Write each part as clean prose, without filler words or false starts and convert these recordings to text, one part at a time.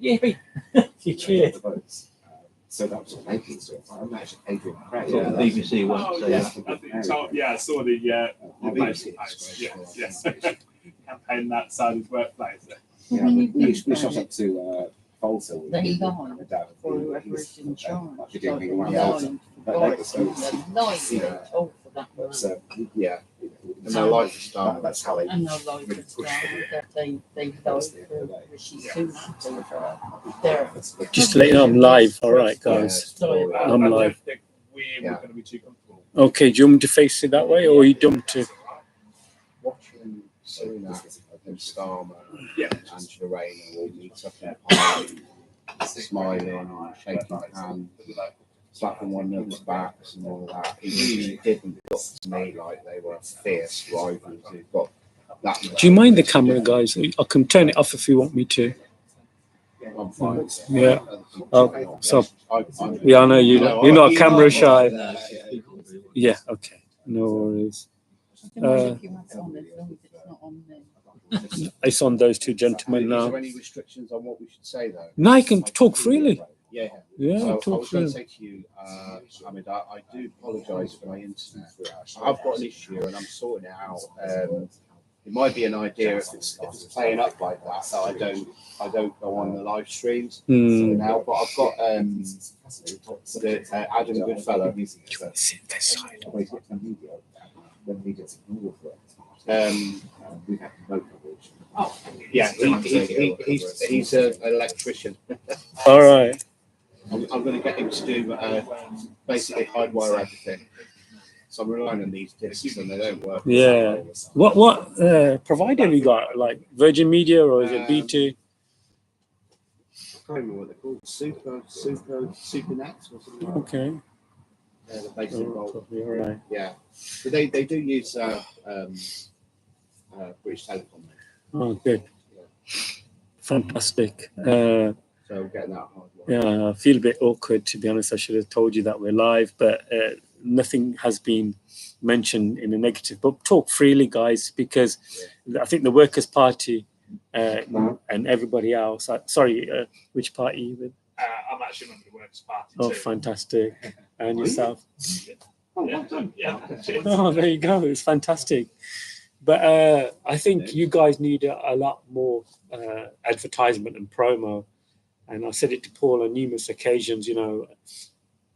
Yippee! You cheered. So that was what Adrian said. I imagine Adrian Craig. Yeah, BBC won't Oh, say yeah, that. I think I saw the BBC post. Yes. Campaign that side of his workplace. Yeah, we shot up to Folsom. They lied for whoever's in charge. For that So, yeah. And they're like to start. That's how they. And they're like to start that they lied for Rishi Sunak. Just to let you know, I'm live. All right, guys. I'm I live. don't think we're going to be too comfortable. Okay, do you want me to face it that way, or you don't want to? Watching Sunak and Starmer Yeah. and Lorraine all meet up in Parliament, smiling, shaking hands, slapping one another's backs and all that. It really didn't look to me like they were fierce rivals who've got that. Do you mind the camera, guys? I can turn it off if you want me to. I'm fine. Yeah. Oh, so I'm yeah, I know you're not camera shy. Yeah. Okay. No worries. It's on those two gentlemen Is now. there any restrictions on what we should say though? No, I can talk freely. Yeah. Yeah, So I talk was going to freely. say to you, Hamid, I do apologise for my internet. I've got an issue and I'm sorting it out. It might be an idea if it's playing up like that I don't go on the live streams now. But I've got Adam Goodfellow. Sit this side. Yeah, he's an electrician. All right. I'm going to get him to do basically hardwire everything. So I'm relying on these discs and they don't work. Yeah. What provider have you got? Like Virgin Media or is it BT? I can't remember what they're called. Supernet or something like Okay. that. The basic role. All right. Yeah. But they do use British Telecom. Oh, good. Fantastic. So I'm getting that hardwire. Yeah, I feel a bit awkward, to be honest. I should have told you that we're live, but nothing has been mentioned in a negative. But talk freely, guys, because I think the Workers' Party and everybody else. Which party are you with? I'm actually a member of the Workers' Party Oh, too. fantastic. And yourself? Yeah. Oh, there you go. It's fantastic. But I think you guys need a lot more advertisement and promo. And I said it to Paul on numerous occasions,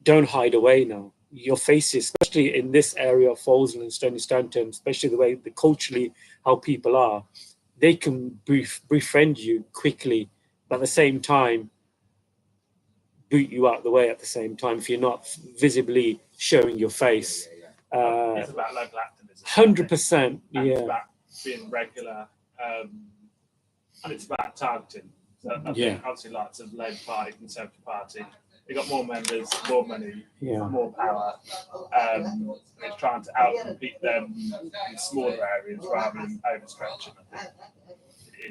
don't hide away now. Your faces, especially in this area of Folesland and Stony Stanton, especially the culturally how people are, they can befriend you quickly, but at the same time, boot you out the way at the same time if you're not visibly showing your face. It's about local activism. 100%, And it's yeah. about being regular, and it's about targeting. So I Yeah. think obviously lots of Labour Party, Conservative Party, they got more members, more money, Yeah. more power. It's trying to outcompete them in smaller areas rather than overstretching. I think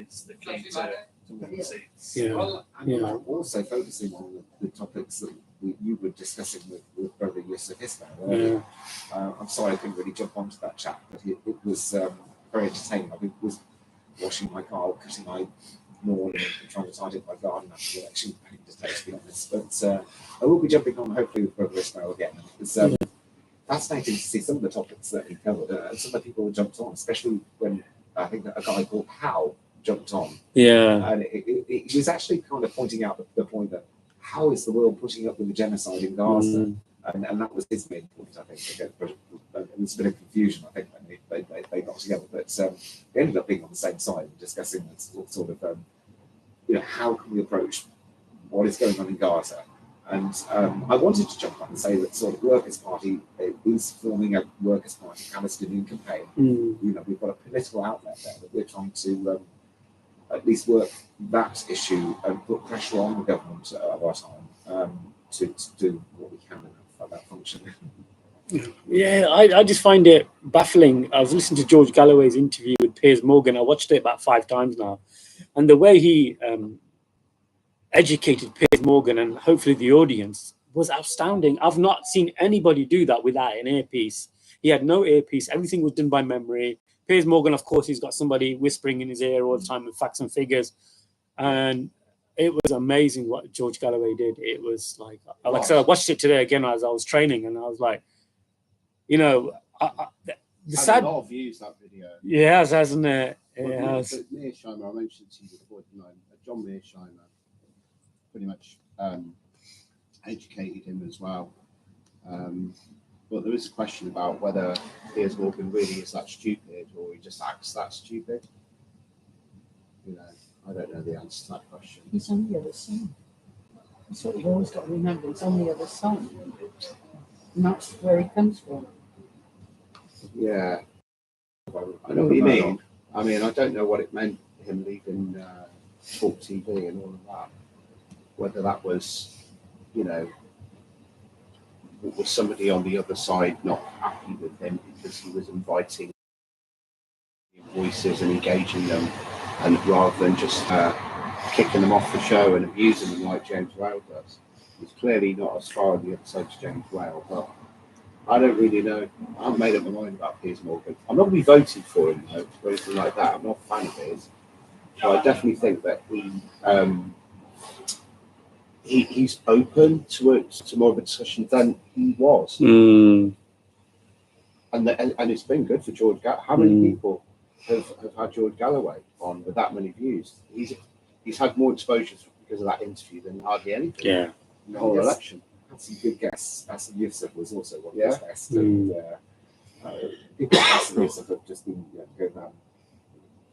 it's the key to winning seats. Yeah. And also focusing on the topics that you were discussing with Brother Yusuf Ismail earlier. I'm sorry I couldn't really jump onto that chat, but it was very entertaining. I was washing my car, cutting my lawn, and trying to tidy up my garden after the election, to be honest. But I will be jumping on hopefully with Brother Ismail again. It's fascinating to see some of the topics that he covered, and some of the people who jumped on, especially when I think that a guy called Howe jumped on. Yeah. And it was actually kind of pointing out the point that how is the world putting up with the genocide in Gaza? And that was his main point, I think. It was a bit of confusion, I think, when they got together. But they ended up being on the same side and discussing this sort of, how can we approach what is going on in Gaza? And I wanted to jump on and say that sort of Workers' Party is forming a Workers' Party Palestinian campaign. We've got a political outlet there that we're trying to at least work that issue and put pressure on the government of our time to do what we can for that function. Yeah, I just find it baffling. I was listening to George Galloway's interview with Piers Morgan. I watched it about 5 times now. And the way he educated Piers Morgan and hopefully the audience was outstanding. I've not seen anybody do that without an earpiece. He had no earpiece. Everything was done by memory. Piers Morgan, of course, he's got somebody whispering in his ear all the time with facts and figures. And it was amazing what George Galloway did. It was like I said, I watched it today again as I was training, and I was like, you know, the Had sad. a lot of views, that video. Yeah, hasn't it? It Well, has. Mearsheimer, I mentioned to you before, didn't I? John Mearsheimer pretty much educated him as well. But there is a question about whether Piers Morgan really is that stupid or he just acts that stupid. You know, I don't know the answer to that question. He's on the other side. That's what you've always got to remember. He's on the other side. And that's where he comes from. Yeah, I know what you mean. I mean, I don't know what it meant, him leaving Talk TV and all of that. Whether that was, you know, was somebody on the other side not happy with him because he was inviting voices and engaging them, and rather than just kicking them off the show and abusing them like James Whale does. He's clearly not as far on the other side as James Whale, but I don't really know. I haven't made up my mind about Piers Morgan. I'm not going to be voted for him, though, or anything like that. I'm not a fan of his. But I definitely think that he's open to more of a discussion than he was. Mm. And it's been good for George Galloway. How many people have had George Galloway on with that many views? He's had more exposure because of that interview than hardly anything. Yeah. In the whole election. Had some good guests. Hassan Youssef was also one of Yeah. his best. And people like Hassan Youssef have just been going around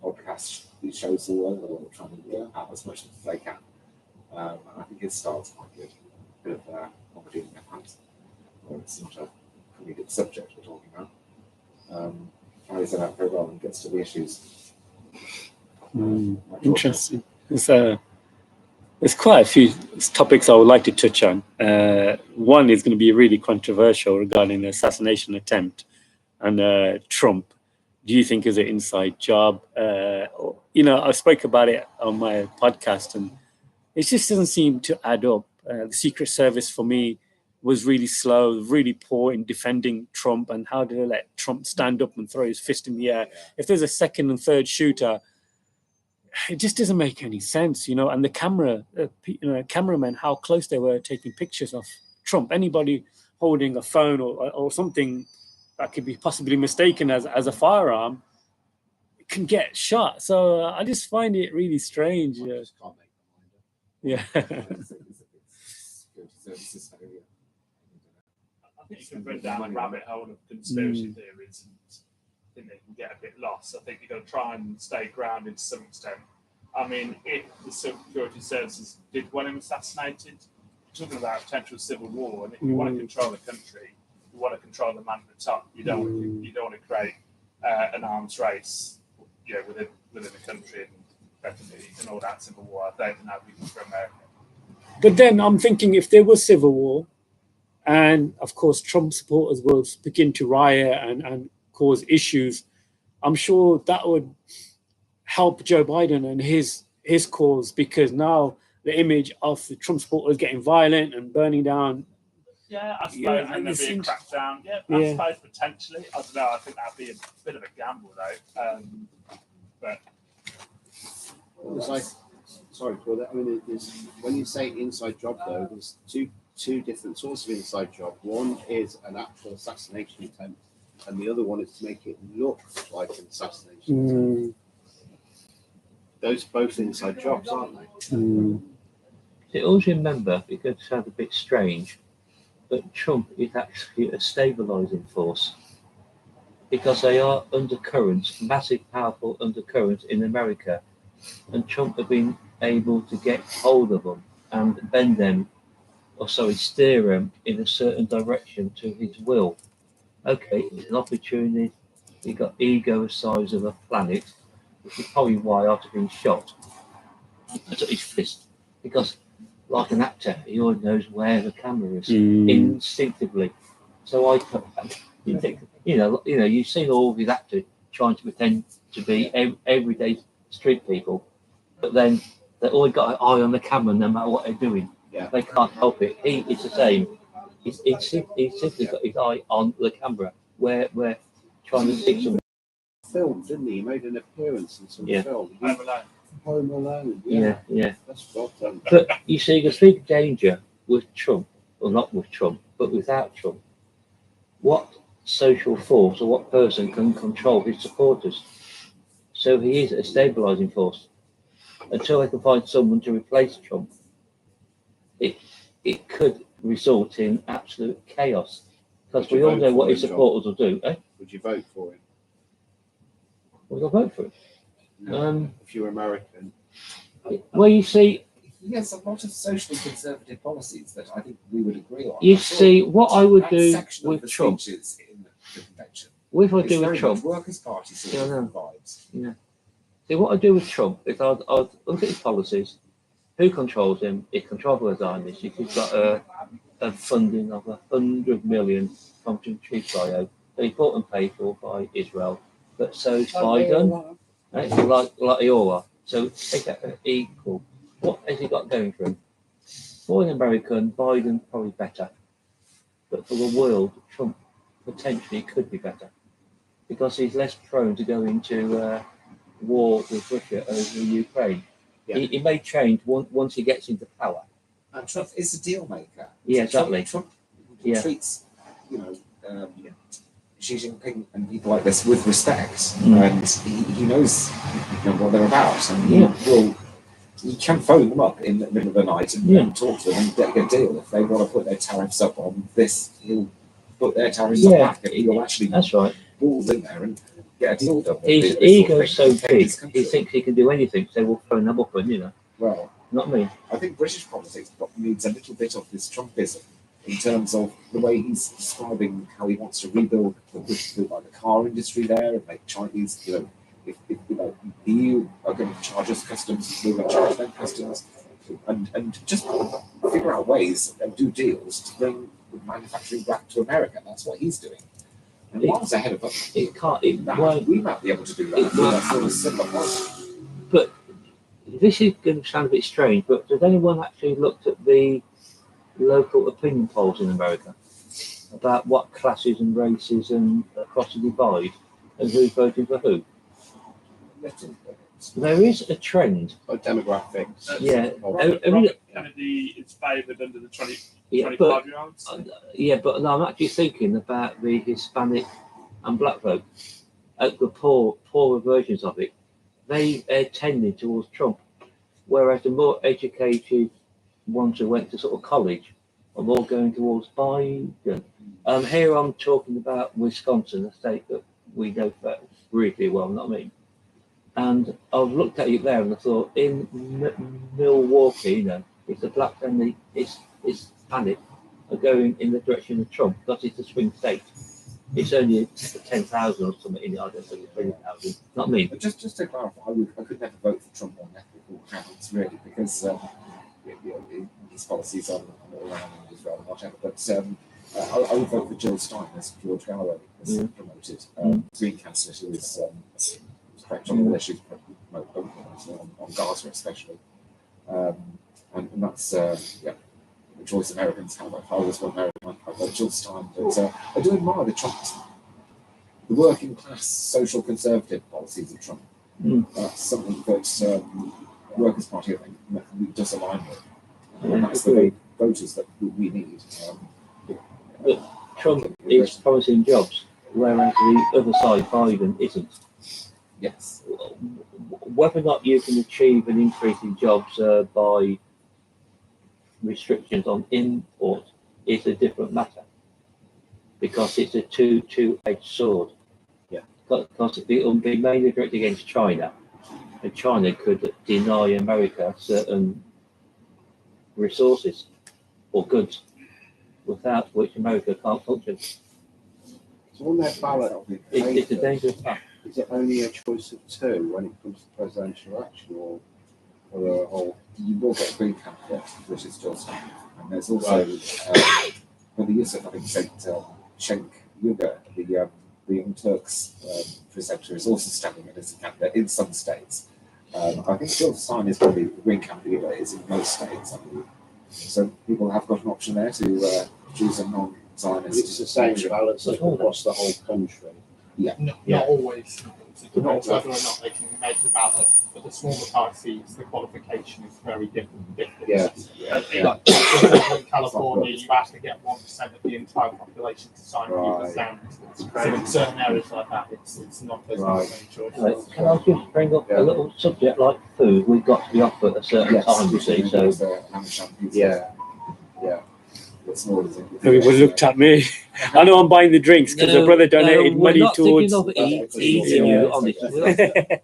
podcast shows all over the world trying to get out as much as they can. And I think his style's quite good. A bit of comedy in perhaps, where it's not a comedic subject we're talking about. Carries it out very well and gets to the issues. Interesting. There's quite a few topics I would like to touch on. One is going to be really controversial regarding the assassination attempt and Trump. Do you think is an inside job? You know, I spoke about it on my podcast, and it just doesn't seem to add up. The Secret Service, for me, was really slow, really poor in defending Trump, and how did they let Trump stand up and throw his fist in the air? If there's a second and third shooter, it just doesn't make any sense, you know. And the cameramen, how close they were taking pictures of Trump. Anybody holding a phone or something that could be possibly mistaken as a firearm can get shot. So I just find it really strange. I just can't make Yeah. I think you can bring down the rabbit hole of conspiracy theories, and I think they can get a bit lost. I think you've got to try and stay grounded to some extent. I mean, if the security services did want him assassinated, you're talking about potential civil war, and if you want to control the country, you want to control the man at the top. You don't want to create an arms race, you know, within the country and effectively and all that civil war. I don't think that would be good for America. But then I'm thinking, if there was civil war, and of course Trump supporters will begin to riot and cause issues, I'm sure that would help Joe Biden and his cause, because now the image of the Trump supporters getting violent and burning down. Yeah, I suppose Yeah, and there'd be a seems- crackdown. Yeah, Yeah. I suppose potentially. I don't know. I think that'd be a bit of a gamble, though. But It's like, sorry for that. I mean, when you say inside job, though, there's two different sorts of inside job. One is an actual assassination attempt, and the other one is to make it look like an assassination attempt. Those are both inside jobs, aren't they? You always remember, because it sounds a bit strange, but Trump is actually a stabilizing force, because they are undercurrents, massive, powerful undercurrents in America, and Trump have been able to get hold of them and bend them, steer them in a certain direction to his will. Okay, it's an opportunity. He got ego the size of a planet, which is probably why after being shot, I took his fist, because like an actor, he always knows where the camera is instinctively. So you've seen all these actors trying to pretend to be everyday street people, but then they always got an eye on the camera no matter what they're doing. Yeah. They can't help it. It's the same. He's simply got his eye on the camera where trying to see something. Film, didn't he? He made an appearance in some Yeah. film. Home Alone. Home Alone. Yeah, yeah. That's well done. But you see, the big danger with Trump, or not with Trump, but without Trump, what social force or what person can control his supporters? So he is a stabilizing force. Until they can find someone to replace Trump, it could result in absolute chaos. Because we all know what his supporters will do. Eh? Would you vote for him? Would I vote for him? If you're American. Well, you see, He has a lot of socially conservative policies that I think we would agree on. you I'm sure see, what I would that do section of with the Trump, speeches in the convention, what I it's do with very Trump, much Workers' Party sort Yeah, I of vibes. see, what I do with Trump is I'd look at his policies, who controls him, he's controlled by the Zionists, he's got a funding of 100 million from Chief Bio, that he bought and paid for by Israel, but so is Biden, like they all are. So they're equal. What has he got going for him? For an American, Biden probably better, but for the world, Trump potentially could be better because he's less prone to go into war with Russia over Ukraine. Yeah. He may change once he gets into power. And Trump is a deal maker. Yeah, exactly. Trump Yeah. treats, Xi Jinping and people like this with respect, Mm. and he knows what they're about, and Yeah. he can phone them up in the middle of the night and, Yeah. and talk to them and get a deal. If they want to put their tariffs up on this, he'll put their tariffs up Yeah. back, and he'll actually That's right. balls in there and get a deal done. His This ego's so sort of thing big, in this country. he thinks he can do anything, so we'll phone them up and, Well, not me. I think British politics needs a little bit of this Trumpism in terms of the way he's describing how he wants to rebuild the car industry there and make Chinese, if the EU are going to charge us customs, we're going to charge them customs, and just figure out ways and do deals to bring manufacturing back to America. That's what he's doing. And miles ahead of us. It can't, it won't. We might be able to do that. It won't. Sort of similar policy. But this is going to sound a bit strange, but has anyone actually looked at the local opinion polls in America about what classes and races and across the divide and who's voting for who? There is a trend. Or demographics. Yeah. Robert I mean, Kennedy is favoured under the 20, yeah, 25-year-olds. but no, I'm actually thinking about the Hispanic and black vote, the poorer versions of it. They tended towards Trump, whereas the more educated ones who went to sort of college are more going towards Biden. Here I'm talking about Wisconsin, a state that we know really well, not me. And I've looked at it there and I thought, in Milwaukee, it's the blacks and the Hispanic are going in the direction of Trump because it's a swing state. It's only 10,000 or something in it. I don't think it's 20,000. Not me. But just to clarify, I could never vote for Trump on ethical grounds, really, because his policies on Iran and Israel and whatever. But I would vote for Jill Stein, as George Galloway has promoted, Green candidate who is correct on all issues, on Gaza especially. And that's the choice Americans have. If I was one American, I'd vote Jill Stein. But I do admire the working class social conservative policies of Trump. That's something that Workers' Party, I think, does align with. And that's the voters that we need. But Trump is promising jobs, whereas the other side, Biden, isn't. Yes. Whether or not you can achieve an increase in jobs by restrictions on import is a different matter, because it's a two-edged sword. Yeah. Because it will be mainly directed against China, and China could deny America certain resources or goods, without which America can't function. So on their ballot, It's a dangerous path. is it only a choice of two when it comes to presidential election, or a whole? You will get a Green candidate, which is Jill Stein. And there's also, when the Yusuf, I think, St. Cenk Uygur, the Young Turks presenter, is also standing as a candidate in some states. I think Jill Stein is probably the Green candidate is in most states, I believe. So people have got an option there to choose a non-Zionist. It's the same ballot across the whole country. Not always. It depends whether or not they can make the ballot but the smaller Pisces, the qualification is very different. Yeah. Like, in California, you have to get 1% of the entire population to sign Right. the stand. So in certain areas like that, it's not there's not Right. many choices. Right, can I just bring up a little subject like food? We've got to be off at a certain time, you see. So Yeah. It's more Everyone looked at me. I know I'm buying the drinks because the brother donated we're money not towards. thinking of eating Yeah. you, honestly.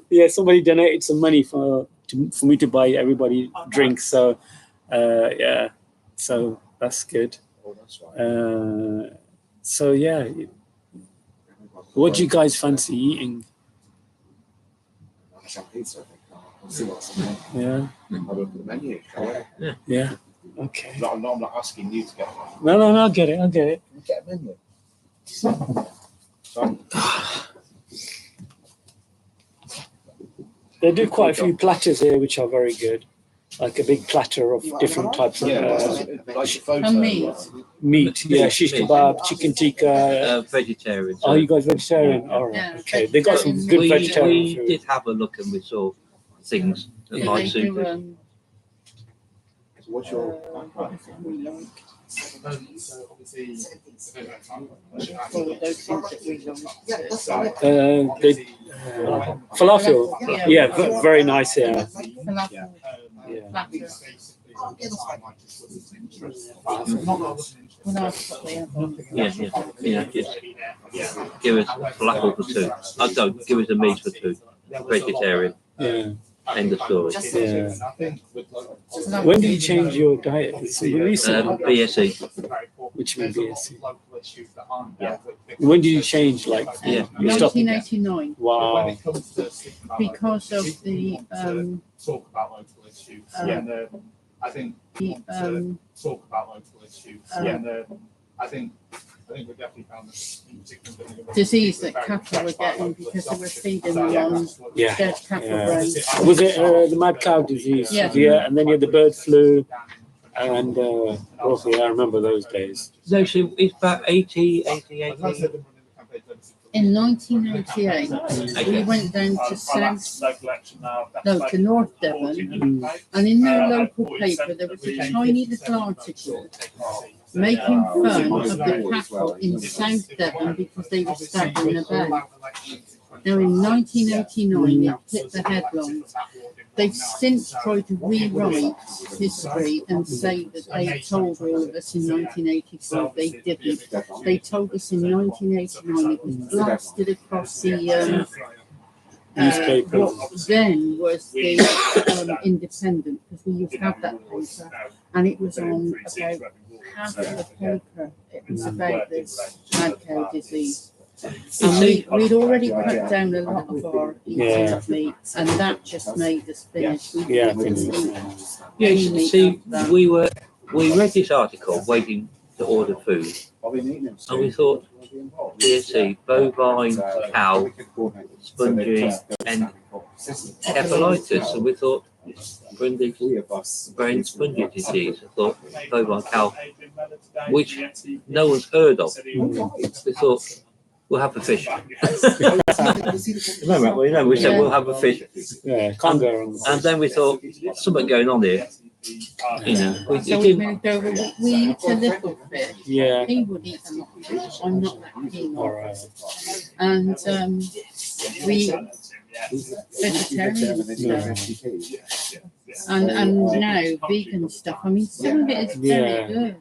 Yeah, somebody donated some money for me to buy everybody drinks. So, yeah, so that's good. Oh, that's right. So yeah, what do you guys fancy eating? Pizza, I think. We'll see what's on there. Yeah, I'll look at the menu, shall we? yeah, okay. I'm not asking you to get one. No, I get it. Get a menu. They do quite a few platters here, which are very good. Like a big platter of different types of Like photo. And meat. meat. Yeah, shish kebab, chicken tikka. Vegetarian. Oh, you guys vegetarian? All right. Yeah, Okay. They got some good we vegetarian food. did have a look and we saw things that Yeah. They might suit do, us. What's your what is it we like? So obviously, All of those things that we like. Falafel. Yeah. Yeah, very nice. Yeah. Falafel Yeah. platter. What else do we have? Yeah, just give us falafel for two. I don't give us a meat for two. Vegetarian. Yeah. End of story. Yeah. When did you change your diet? It's recent. BSE. Which means BSE. When did you change? Like, Yeah. you stopped? 1989, Wow. because of the talk about local issues. Yeah. I think talk about local issues. I think we definitely found this in particular disease that cattle were getting because they were feeding them on Yeah. dead cattle Yeah. brains. Was it the mad cow disease? Yeah. Yeah. And then you had the bird flu. And oh, yeah, I remember those days. No, it's about 80. In 1988, we went down to to North Devon, and in their local paper there was a tiny little article making fun of the cattle in South Devon because they were stabbing about. Now in 1989 it hit the headlines. They've since tried to rewrite history and say that they told all of us in 1985. They didn't. They told us in 1989. It was blasted across the Newspaper. what then was the Independent, because we used to have that paper, and it was on about half of the paper. It was about this mad cow disease. And we'd already cut down a lot of our eating of meat, and that just made us finish. We Yeah, didn't finish. eat Yeah, any you meat see, after that. we read this article waiting to order food, and we thought BSE, bovine, cow, spongy, and encephalitis, and we thought brain spongy disease. I thought bovine cow, which no one's heard of. We thought we'll have a fish. Remember, we said we'll have a fish, Yeah, can't go wrong. and then we thought something going on here. You know, we So we didn't. moved over. We eat a little fish. Yeah. He would eat a lot of fish. I'm not that keen All on right. it. And we vegetarian stuff. And now vegan stuff. I mean, some of it is very good.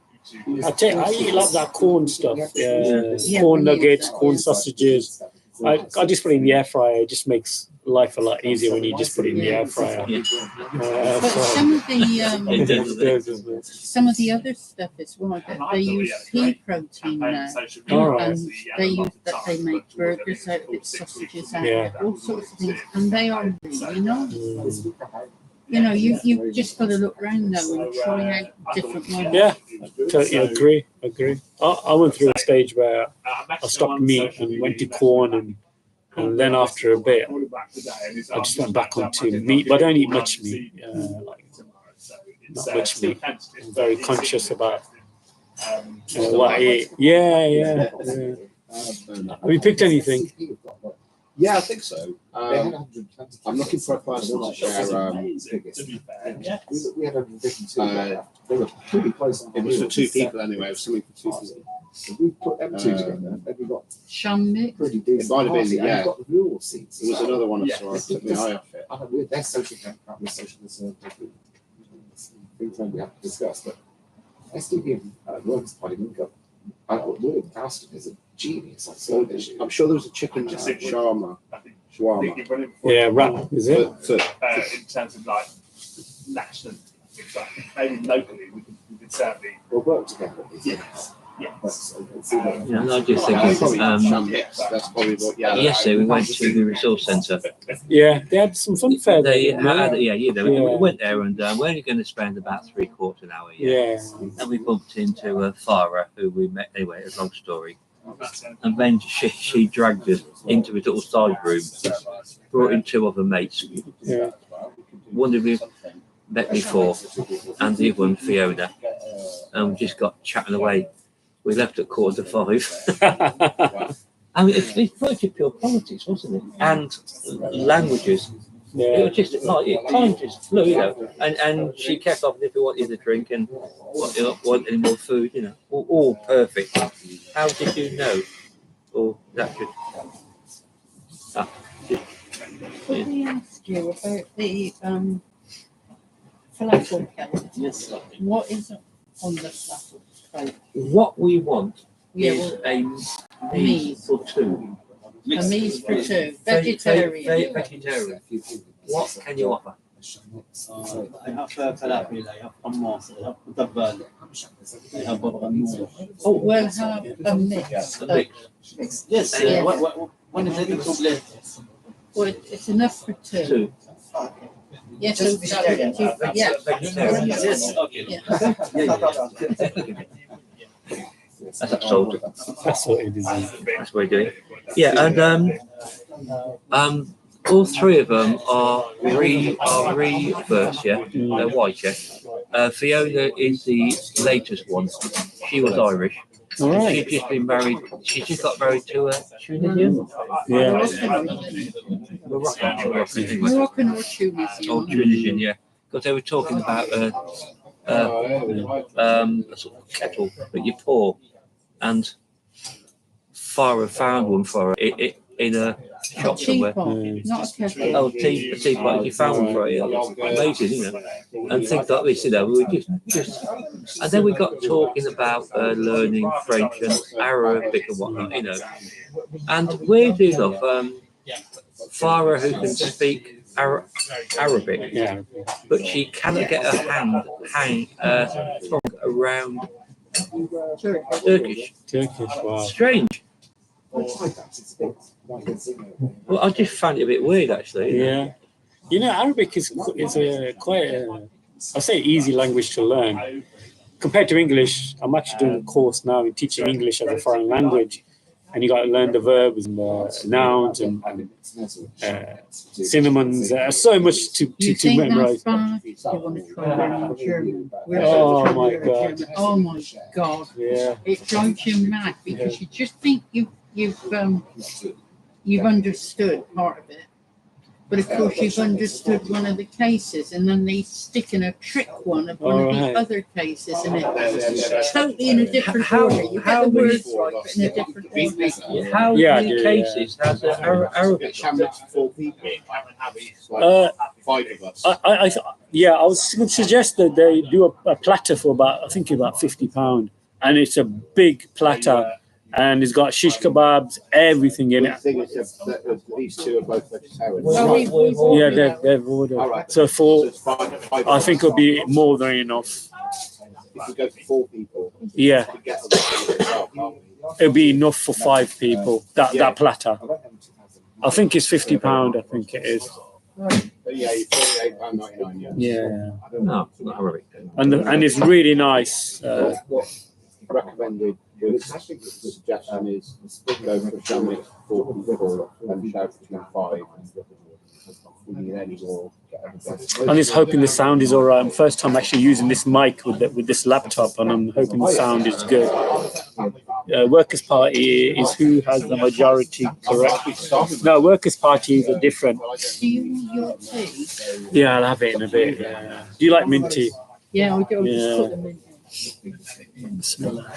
I eat like that corn stuff. Yeah. Yeah, Corn we eat nuggets, that. corn sausages. I just put it in the air fryer. It just makes life a lot easier when you just put it in the air fryer. But some of the some of the other stuff is right. That they use pea protein now, All right. and they use that they make burgers out of it, sausages out Yeah. of it, all sorts of things, and they are really nice. Mm. You know, you just got to look around now and try out different ones. Yeah, totally agree. I went through a stage where I stopped meat and went to corn, and then after a bit, I just went back onto meat. But I don't eat much meat, like not much meat. I'm very conscious about what I eat. Yeah. Have you picked anything? Yeah, I think so. They had 120. I'm looking for a person to share. Tickets. To be fair, yeah. We had 152. They were pretty close. It was for 2 people anyway. It was something for 2 people. If we put them two together, then we got Shamrock. pretty decent. It might have been, party, and yeah. we got the real seats. There was another one I Yeah. saw. I took my eye off it. I know they're social democrat, we're socialist, things we have to discuss, but SDB Workers' Party link up. William Houston is a genius on slow issue. I'm sure there was a chicken shawarma. I think Shawarma. you're running Yeah, rap, is it? in terms of like national, things like maybe locally we could certainly. We'll work together. Yes. Yeah, and I just Yeah, think probably it's, that's probably what. Yeah. yesterday we went to the resource centre. Yeah, they had some fun fair. They there, had, yeah. we went there and we're only going to spend about 3/4 hour. Yeah. And we bumped into Farah, who we met anyway. It's a long story. And then she dragged us into his little side room, brought in 2 other mates. Yeah. One of you met before, and the other one, Fiona. And we just got chatting away. We left at 4:45. I mean, it's pretty pure politics, wasn't it? And languages. It Yeah. was just like it kind of just flew, you know. And she kept off if you wanted a drink and want any more food, you know. All perfect. How did you know? Or that could. Could we ask you about the falafel cake? Yes. What is on the falafel cake? What we want Yeah, is well, a meat for 2. a meat for 2, vegetarian. Vegetarian. What can you offer? I have falafel, I have hummus, I have mutabal, I have baba ganoush. Oh, we'll have a mix. A mix. Yes, Yeah. one is little chocolate. Well, it's enough for 2. 2. Yes, so yeah. Vegetarian. Yes, okay. Yeah. That's upsold. That's what it is. That's what we're doing. Yeah, and all 3 of them are reverse, yeah. They're white, yeah. Fiona is the latest one. She was Irish. All right. She's just been married. She just got married to a Tunisian. Yeah. Moroccan or Tunisian. Oh, Tunisian, yeah. Because they were talking about a sort of kettle that you pour, and Farah found one for her in a shop somewhere. Teapot, not a kettle. Oh, teapot, you found one for it. Amazing, you know. And things like this, you know, we were just and then we got talking about learning French and Arabic and whatnot, you know. And weirdly enough, Farah, who can speak Arabic, Yeah. but she cannot get her tongue around Turkish. Turkish. Wow. Strange. Well, I just found it a bit weird, actually. Yeah. You know, Arabic is quite I say easy language to learn compared to English. I'm actually doing a course now in teaching English as a foreign language, and you got to learn the verbs and the nouns and synonyms. So much to You think memorize. that's bad? You want to try learning German? Oh my God. German. Oh my God. Yeah. It drives you mad because you just think you've understood part of it. But of course you've understood one of the cases and then they stick in a trick one of one of the other cases and it's totally in a different order. You get the words right but in a different order. How many cases has Arabic? 4 people. 5 of us. I was going to suggest that they do a platter for about £50, and it's a big platter, and it's got shish kebabs, everything in The it. thing is that these 2 are both vegetarian. Well, we've Yeah, they've ordered. All right. So So it's five I think it'll be more than enough. If we go for 4 people, Yeah, we get other people as well, can't we? it'll be enough for 5 people. That platter. I think it's £50. I think it is. But yeah, you're £48.99. Yeah. Yeah, No, not Arabic. and it's really nice. What recommended suggestion is go for Shamrock 4 people and shout between 5. We need any more. I'm just hoping the sound is all right. I'm first time actually using this mic with this laptop, and I'm hoping the sound is good. Workers' Party is who has the majority, correct? No, Workers' Party is a different. Do you want your tea? Yeah, I'll have it in a bit. Yeah. Do you like mint tea? Yeah, I'll just Yeah. put them in. Bismillah.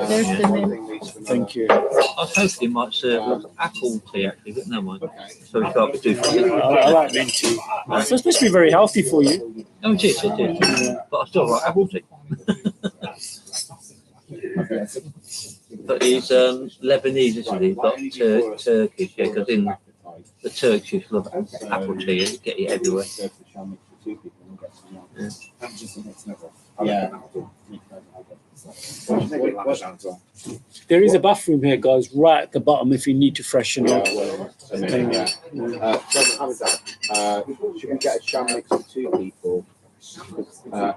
There's the mint. Thank you. I was hoping you might serve apple tea actually, but no mind. So we can't do I like mint tea. It's supposed to be very healthy for you. Oh, it is. But I still like apple tea. But he's Lebanese, isn't he? But Turkish, yeah, because in the Turkish love apple tea and get it everywhere. Yeah. There is a bathroom here, guys, right at the bottom if you need to freshen up. Should we get a sham mix for 2 people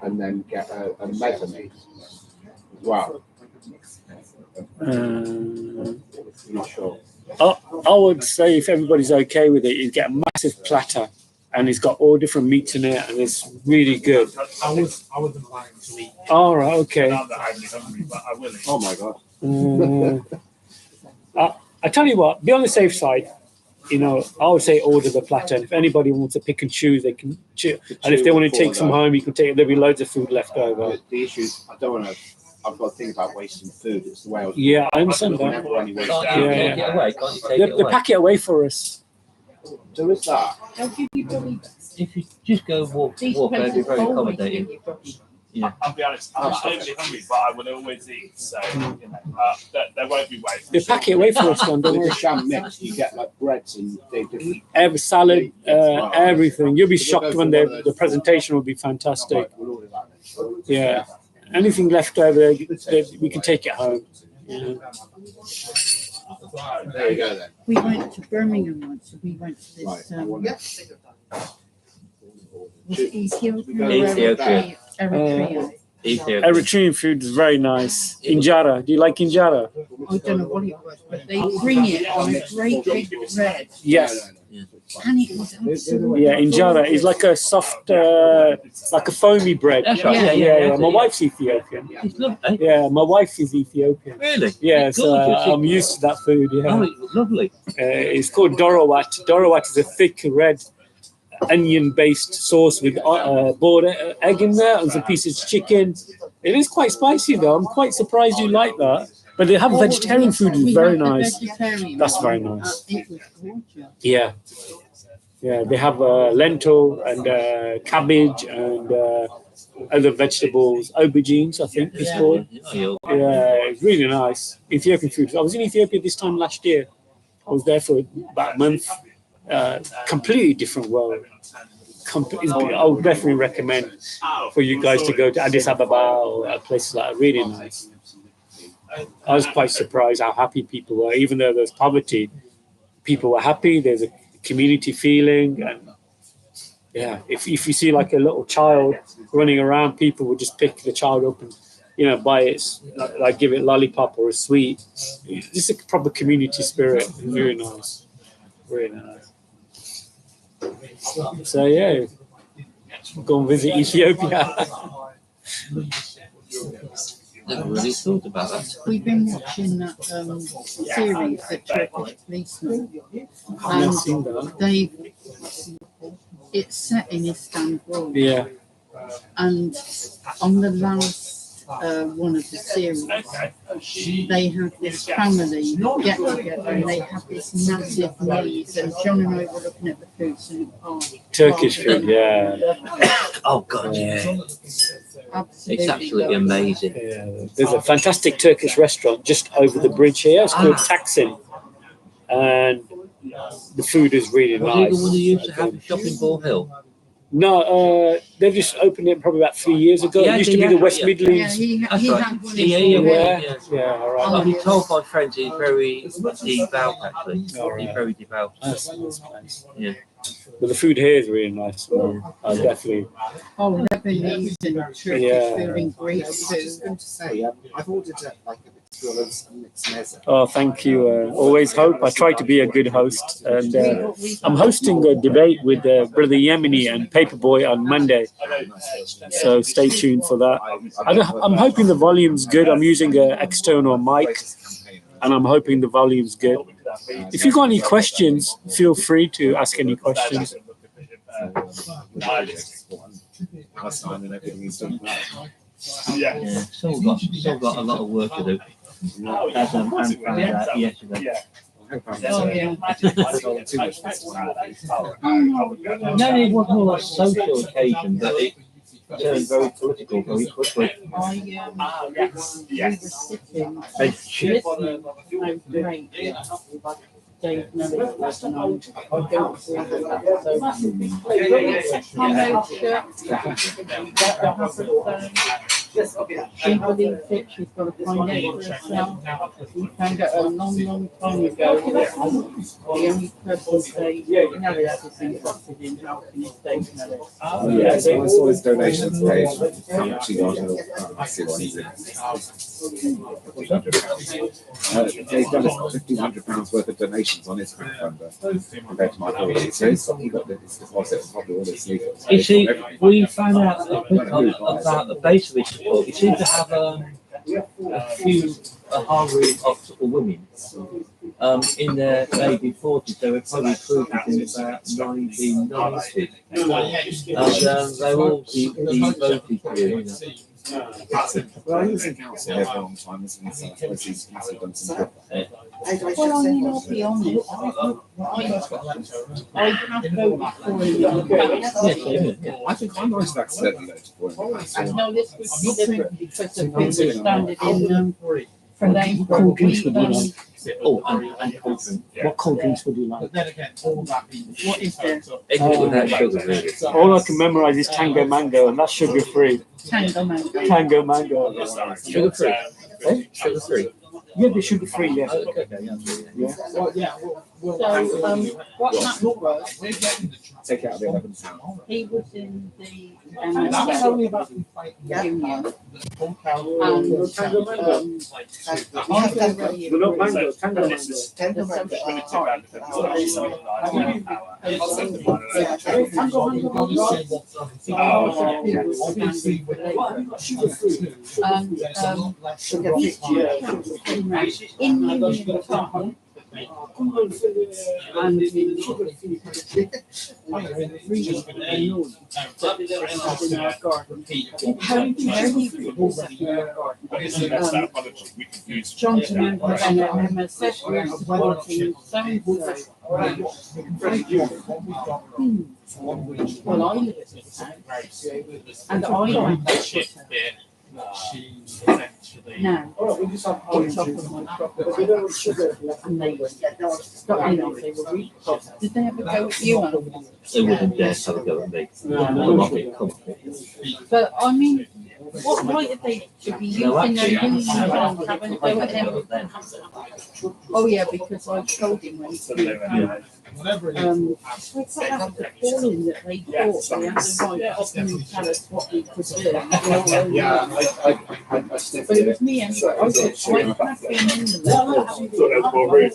and then get a mezzanine as well? Not sure. I would say if everybody's okay with it, you get a massive platter and it's got all different meats in it and it's really good. I wasn't planning to eat. All right, okay. Not that I'm hungry, but I will eat. Oh my god. I tell you what, be on the safe side. You know, I would say order the platter. And if anybody wants to pick and choose, they can choose. And if they want to take some home, you can take it. There'll be loads of food left over. The issue is, I don't want to. I've got to think about wasting food. It's the way I was. Yeah, I understand that. Never any waste Can't out. you Yeah, take yeah. it away? Can't you take They it away? pack it away for us. So is that? They'll give you probably If you just go walk these over, places be very always accommodating. give you probably. I'll be honest, I'm extremely hungry, but I will always eat. So, you know, there won't be waste. They pack it away for us, Don. Don't With worry. the sham mix, you get like breads and different. Every salad, everything. You'll be shocked when the presentation will be fantastic. Right, we'll order that then. Yeah. Anything left over, we can take it home. Yeah. There you go then. We went to Birmingham once. We went to this. Was it Ethiopia? or Ethiopia. Eritrea. Ethiopia. Eritrean food is very nice. Injera. Do you like injera? I don't know what it was, but they bring it on a great big bread, Yes. and it was absolutely. Yeah, injera is like a soft, like a foamy bread. That's right. Yeah, Yeah. My wife's Ethiopian. It's lovely. Yeah, my wife is Ethiopian. Really? Yeah, It's so gorgeous. I'm used to that food. Oh, Yeah, it's lovely. it's called dorowat. Dorowat is a thick red onion-based sauce with boiled egg in there and some pieces of chicken. It is quite spicy though. I'm quite surprised you like that. But they have vegetarian food. It's We very had the nice. vegetarian That's one. very nice. It was gorgeous. Yeah, yeah. They have lentil and cabbage and other vegetables, aubergines, I think it's called. Yeah, it's really nice. Ethiopian food. I was in Ethiopia this time last year. I was there for about a month. Completely different world. I would definitely recommend for you guys to go to Addis Ababa or places like that. Really nice. I was quite surprised how happy people were, even though there's poverty. People were happy. There's a community feeling, and yeah, if you see like a little child running around, people would just pick the child up and buy it, like give it lollipop or a sweet. It's a proper community spirit. Very nice, really nice. So yeah, go and visit Ethiopia. Never really thought about that. We've been watching that series, The Turkish Policeman, I've never seen that. It's set in Istanbul, Yeah. and on the last one of the series, they have this family get together and they have this massive maze, and John and I were looking at the foods and Turkish food, yeah. Oh God, yeah. absolutely It's absolutely amazing. Yeah. There's a fantastic Turkish restaurant just over the bridge here. It's called Taksim, and the food is really Was he nice. the one who used to have a shop in Ball Hill? No, they've just opened it probably about 3 years ago. Yeah, it used to yeah, be the West yeah. Yeah, Midlands. he That's had right. one Yeah, in yeah, Ball Yeah, all right. I've been told by friends he's very devout, actually. All right. He's very devout. That's a nice place. Yeah. But the food here is really nice. I definitely. Oh, Lebanese and Turkish Yeah. food and Greek I was just food. going to say, I've ordered like a Oh, thank you. Always hope. I try to be a good host, and I'm hosting a debate with Brother Yemeni and Paperboy on Monday. So stay tuned for that. I'm hoping the volume's good. I'm using an external mic, and I'm hoping the volume's good. If you've got any questions, feel free to ask any questions. Yeah, still got a lot of work to do. As Anne found out yesterday. No, it was more like a social occasion, but it turned very political very quickly. Dave Nellis was and I don't she believes it, she's got to find out for herself. We found out a long time ago that the only person Dave Nellis is interested in helping is Dave Nellis. Yeah, so I saw his donations page. How much he got? Dave Nellis got £1,500 worth of donations on his crowdfunder compared to my holiday. So he got his deposit and probably all his legal. You see, we found out about the base of his support. He seemed to have a few Harvard optical women in their maybe 40s. They were probably recruited in about 1990. And they were all devoted to you. Well, he was in council there for a long time, isn't he? So I suppose he's done some good. Well, I mean, I'll be honest, I have voted for him. I think I might have accidentally voted for him. No, this would be different because of his standard in for Labour. Cold drinks would you like? Oh, and cold drink. What cold drinks would you like? But then again, all that What is there? Anything without sugar, really. All I can memorize is Tango Mango, and that's sugar free. Tango Mango. Tango Mango. Sugar free. Eh? Sugar free. Yeah, they're sugar free. Yeah. Okay, yeah. well, yeah, we'll So, what happened was, we're getting the Take out the £11. he was in the That's only about union, the full cow. and Tango Mango. I really Well, not agree. mango, Tango Mango. The social party. In union time, and in our garden. Johnson and especially supporting so-and-so. Well, I live in this house, and I like that shit. Now, on top of my property, and they got in on they were did they ever go at you, Alan? They wouldn't dare have a go at me. I'm not being comfortable. But I mean, what right are they to be using their union and having a go at him? Oh yeah, because I told him when he came. It's appalling that they thought they had the right to come and tell us what we could do. But it was me and I said, I have been in the level. I was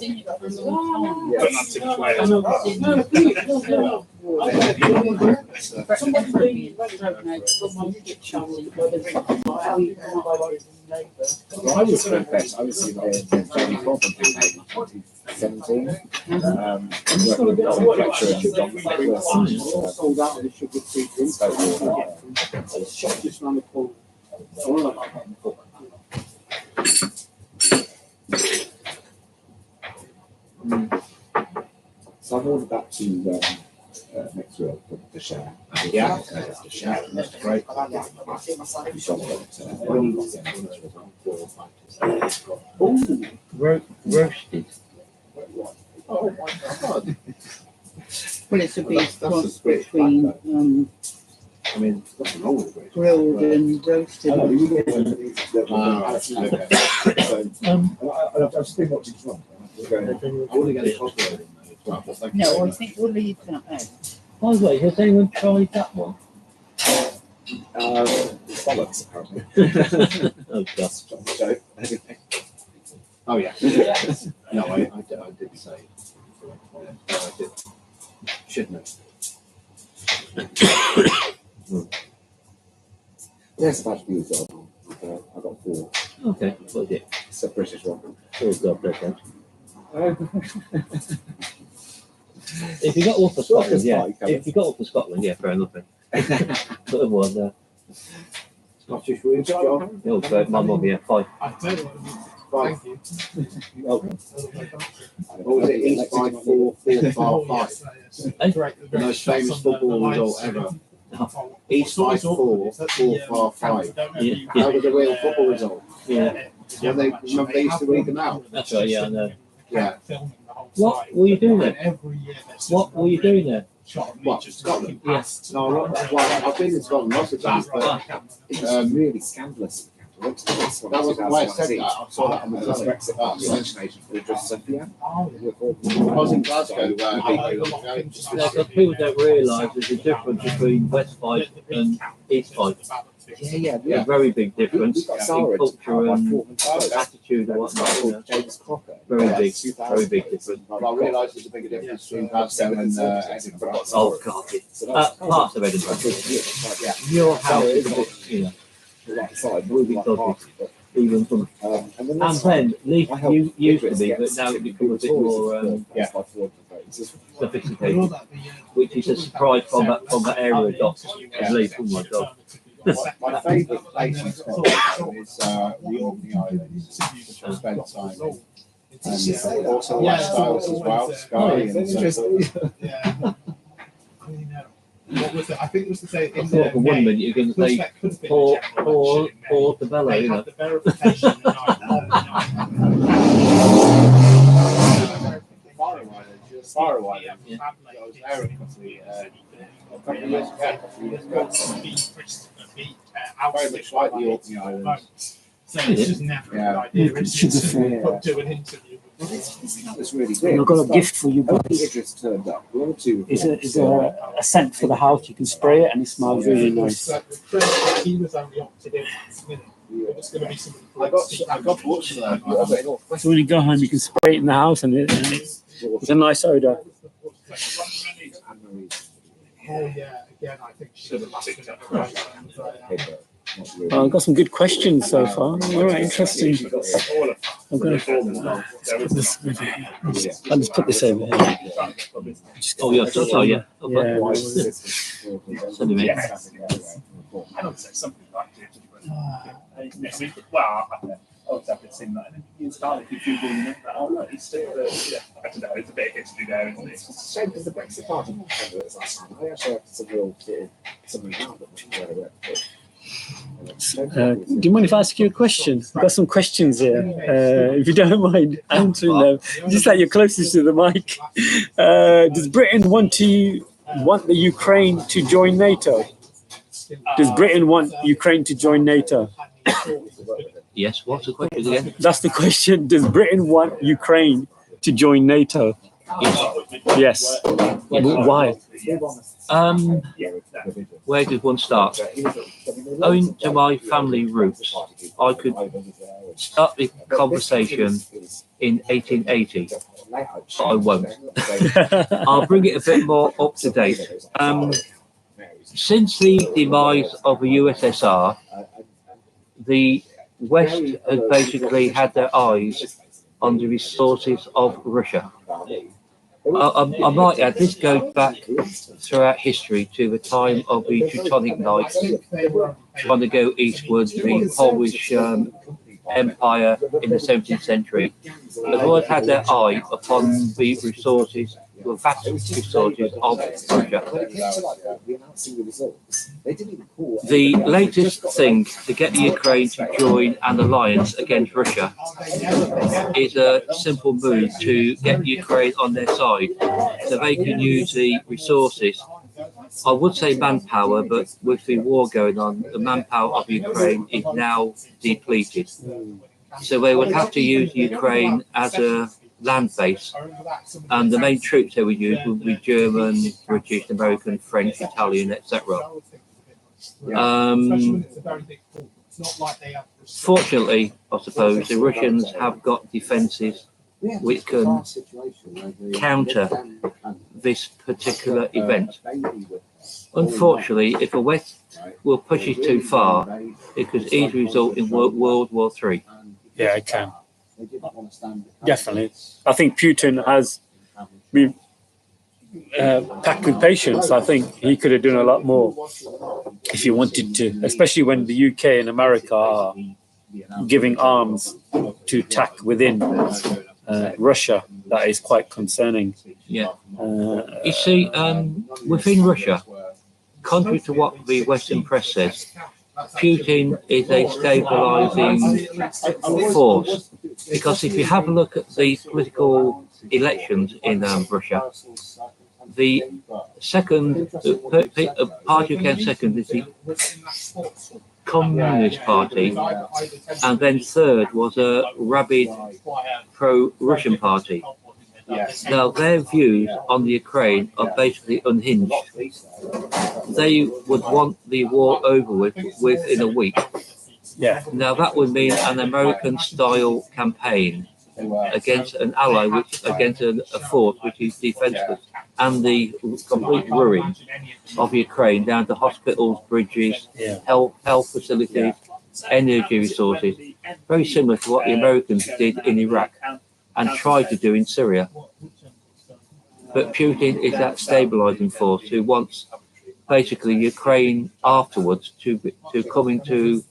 in it for a long time. And I was in I was confess, I was in the Jamie Corbyn campaign in 2017. So I've ordered that to next week for the show. Yeah, the show. That's great. Roasted. Oh my God. well, it's a big cross between I mean, nothing wrong with it. grilled and roasted. I've just been watching Trump. I want to get a copy. No, I think we'll leave that out. By the way, has anyone tried that one? Bollocks, apparently. Oh, God. Oh yeah. No, I didn't say. I did. Shouldn't have. Yes, that's beautiful. I got 4. Okay, what is it? It's a British one. Oh, God bless them. If you got all for Scotland, yeah. If you got all for Scotland, yeah, fair enough. But otherwise, Scottish roots, John. oh, so my mum, yeah, 5. I tell you what, thank you. What was it? East 5-4, 4-5. The most famous football result ever. East 5-4, 4-5. Yeah, That was a real football result. yeah, Remember they used to read them out? that's right, yeah, I know. Yeah. What were you doing there? Every year What were you doing there? What, Scotland? Yes. No, well, I've been in Scotland lots of times, but It was really scandalous. I went to this one in that wasn't why I said 2019. that. I saw that on the It was telly. Brexit vaccination for just Cynthia. I was in Glasgow. But people don't realise there's a difference between West Fife and East Fife. Yeah. A very big We difference got in Sarah culture and Portman Post. attitude and whatnot. You know. James Crocker. Very Yeah, big, 2000. very big difference. I realised there's a bigger difference between Glasgow and Edinburgh. Oh God, So that was parts of Edinburgh. Yeah. Your house is a bit, you know, Like side, moving like party, but, even from. and then And this then Leaf I helped you used to Idris be, get but now it's become a bit Victoria's more yeah. by 400 votes. sophisticated, which is a surprise from that area, Doc. Yeah. Leaf, oh my God. My favourite place in Scotland is the Orkney Islands, which I spent time in. And also West Isles as well, Skye and so forth. Yeah. I mean, what was it? I think it was to say I in thought for one minute you're going to which say that could have been Paul, a general election in May. the Bellow, They you know. had the verification the night of Far away. Yeah. I was there a couple of years ago. Very much like the Orkney Islands. So it's just never a good idea. It's just do an interview. That was really weird. I've got a gift for you Only guys. Idris turned up. The other two. It's a scent for the house. You can spray it and it smells really nice. He was only opted in last minute. It was going to be somebody I got books for that. So when you go home, you can spray it in the house and it's a nice odor. Oh yeah, again, I think she should have picked up the right. Well, I've got some good questions so far. All right, interesting. I'm going to put this over here. I'll just put this over here. Oh, yeah, so, yeah. Okay. Yeah. Send him in. I don't say something like it. Next week, well, I've been seeing that. You started Googling it. Oh, look, he's still there. Yeah, I don't know. It's a bit of history there, isn't it? It's a shame because the Brexit Party candidates last time, they actually had some real sort of something out that Do you mind if I ask you a question? I've got some questions here. If you don't mind answering them, just like you're closest to the mic. Does Britain want the Ukraine to join NATO? Does Britain want Ukraine to join NATO? Yes, what's the question again? That's the question. Does Britain want Ukraine to join NATO? Yes. Why? Where did one start? Owing to my family roots, I could start the conversation in 1880, but I won't. I'll bring it a bit more up to date. Since the demise of the USSR, the West has basically had their eyes on the resources of Russia. I might add, this goes back throughout history to the time of the Teutonic Knights trying to go eastwards, the Polish Empire in the 17th century. They've always had their eye upon the resources, the vast resources of Russia. The latest thing to get the Ukraine to join an alliance against Russia is a simple move to get Ukraine on their side so they can use the resources. I would say manpower, but with the war going on, the manpower of Ukraine is now depleted. So they would have to use Ukraine as a land base, and the main troops they would use would be German, British, American, French, Italian, etc. It's not like they have. Fortunately, I suppose the Russians have got defences which can counter this particular event. Unfortunately, if the West will push it too far, it could easily result in World War III. Yeah, it can. Definitely. I think Putin has been packed with patience. I think he could have done a lot more if he wanted to, especially when the UK and America are giving arms to attack within Russia. That is quite concerning. Yeah. You see, within Russia, contrary to what the Western press says, Putin is a stabilizing force. Because if you have a look at the political elections in Russia, the second party who came second is the Communist Party, and then third was a rabid pro-Russian party. Now, their views on the Ukraine are basically unhinged. They would want the war over with within a week. Yeah. Now, that would mean an American-style campaign against an ally, against a force which is defenseless, and the complete ruin of Ukraine down to hospitals, bridges, health facilities, energy resources, very similar to what the Americans did in Iraq and tried to do in Syria. But Putin is that stabilizing force who wants basically Ukraine afterwards to come into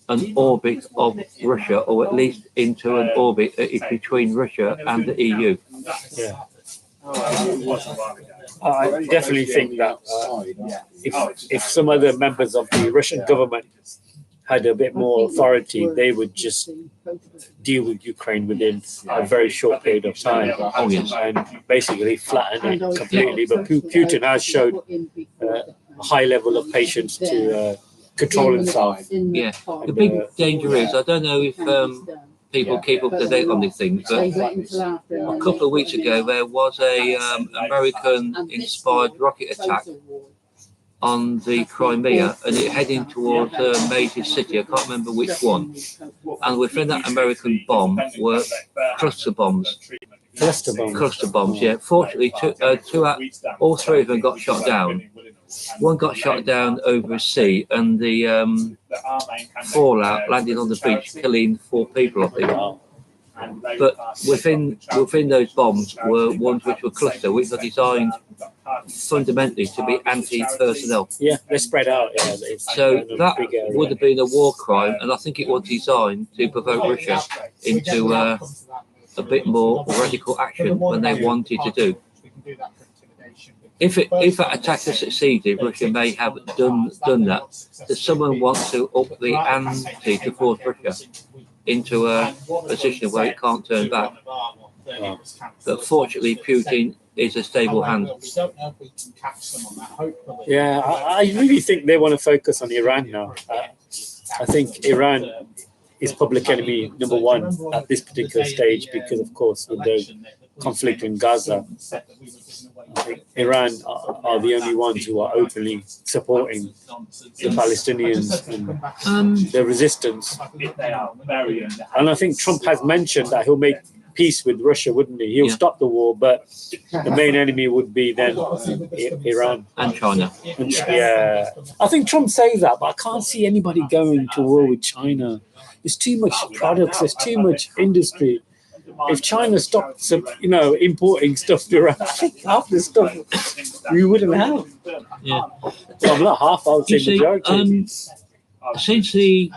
an orbit of Russia, or at least into an orbit that is between Russia and the EU. Yeah. I definitely think that if some other members of the Russian government had a bit more authority, they would just deal with Ukraine within a very short period of time. Oh, yes. And basically flatten it completely. But Putin has showed a high level of patience to control himself. Yeah. The big danger is, I don't know if people keep up to date on these things, but a couple of weeks ago there was a American-inspired rocket attack on the Crimea, and it heading towards a major city. I can't remember which one. And within that American bomb were cluster bombs. Cluster bombs, yeah. Fortunately, all three of them got shot down. One got shot down over a sea, and the fallout landed on the beach, killing 4 people, I think. But within those bombs were ones which were cluster, which are designed fundamentally to be anti-personnel. Yeah, they're spread out. Yeah, so that would have been a war crime, and I think it was designed to provoke Russia into a bit more radical action when they wanted to do. If that attack has succeeded, Russia may have done that. That someone wants to up the ante to force Russia into a position where it can't turn back. But fortunately, Putin is a stable hand. Yeah, I really think they want to focus on Iran now. I think Iran is public enemy number 1 at this particular stage because, of course, with the conflict in Gaza, I think Iran are the only ones who are openly supporting the Palestinians and their resistance. And I think Trump has mentioned that he'll make peace with Russia, wouldn't he? He'll stop the war, but the main enemy would be then Iran. And China. Yeah. I think Trump says that, but I can't see anybody going to war with China. There's too much products, there's too much industry. If China stopped, importing stuff to Iran, I think half the stuff we wouldn't have. Yeah. Well, not half, I would say majority. Since the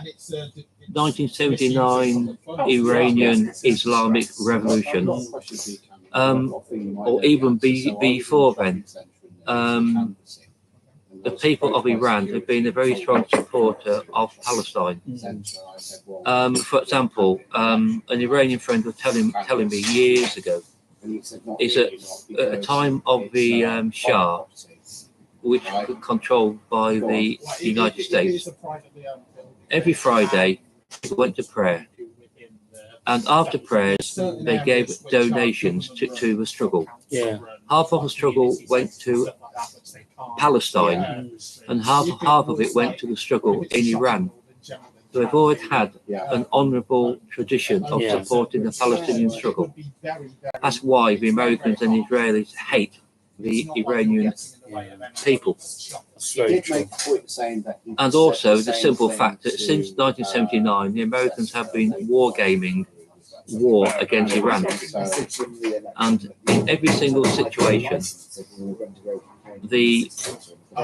1979 Iranian Islamic Revolution, or even before then, the people of Iran have been a very strong supporter of Palestine. For example, an Iranian friend was telling me years ago, is that at a time of the Shah, which was controlled by the United States, every Friday they went to prayer. And after prayers, they gave donations to the struggle. Yeah. Half of the struggle went to Palestine, and half of it went to the struggle in Iran. We've always had an honourable tradition of Yeah. supporting the Palestinian struggle. That's why the Americans and Israelis hate the Iranian people. That's He very did true. make a point of saying that he And said also the same simple thing fact that to, since 1979, the Americans have been wargaming war against Iran. And in every single situation,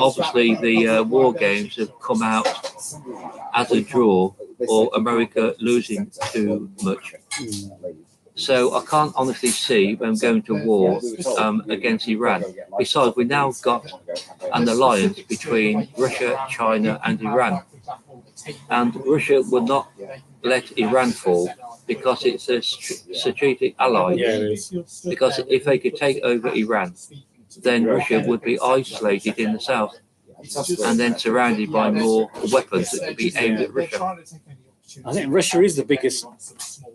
obviously the war games have come out as a draw or America losing too much. So I can't honestly see them going to war against Iran. Besides, we now got an alliance between Russia, China and Iran. And Russia would not let Iran fall because it's a strategic ally. Yeah, it is. Because if they could take over Iran, then Russia would be isolated in the south and then surrounded by more weapons that could be aimed at Russia. I think Russia is the biggest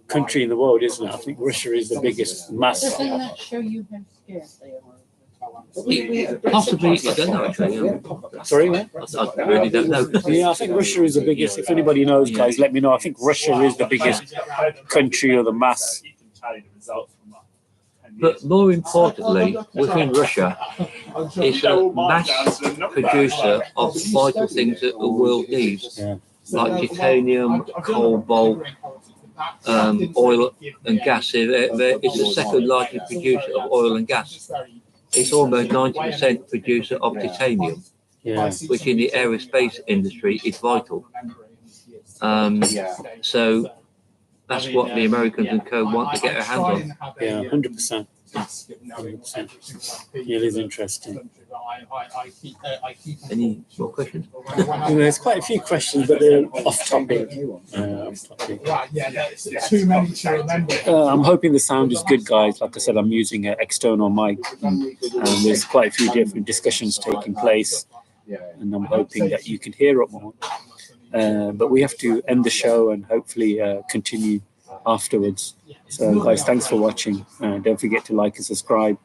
country in the world, isn't it? I think Russia is the biggest mass. Doesn't that show you how scared they are? Possibly, I don't know actually. Sorry, man? I really don't know. Yeah, I think Russia is the biggest. If anybody knows, guys, let me know. I think Russia is the biggest country or the mass. But more importantly, within Russia, it's a mass producer of vital things that the world needs, Yeah. like titanium, cobalt, oil and gas. It's the second largest producer of oil and gas. It's almost 90% producer of titanium, Yeah. which in the aerospace industry is vital. So that's what the Americans and co want to get their hands on. Yeah, 100%. 100%. Yeah, it is interesting. Any more questions? There's quite a few questions, but they're off topic. Too many to remember. I'm hoping the sound is good, guys. Like I said, I'm using an external mic, and there's quite a few different discussions taking place, and I'm hoping that you can hear it more. But we have to end the show and hopefully continue afterwards. So, guys, thanks for watching. Don't forget to like and subscribe.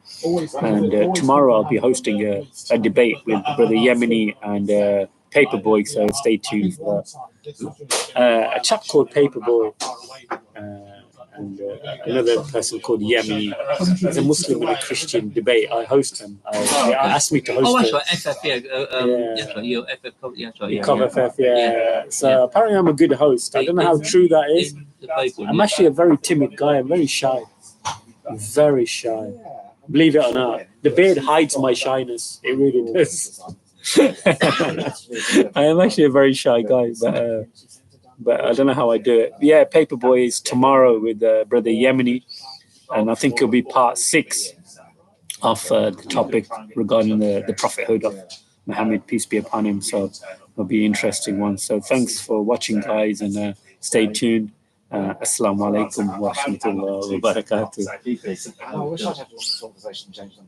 And tomorrow I'll be hosting a debate with Brother Yemeni and Paperboy, so stay tuned for that. A chap called Paperboy and another person called Yemeni. There's a Muslim and a Christian debate. I host them. They asked me to host Oh, that's it. right, FF, yeah. Yeah. That's right, you FF, yeah, that's right, yeah. Cover FF, yeah. Yeah. So apparently I'm a good host. I don't know how true that is. I'm actually a very timid guy. I'm very shy. I'm very shy. Believe it or not. The beard hides my shyness. It really does. I am actually a very shy guy, but I don't know how I do it. Yeah, Paperboy is tomorrow with Brother Yemeni, and I think it'll be part 6 of the topic regarding the prophethood of Muhammad, peace be upon him. So it'll be an interesting one. So thanks for watching, guys, and stay tuned. Assalamu alaikum wa rahmatullahi wa barakatuh. I wish I'd had a long conversation, James.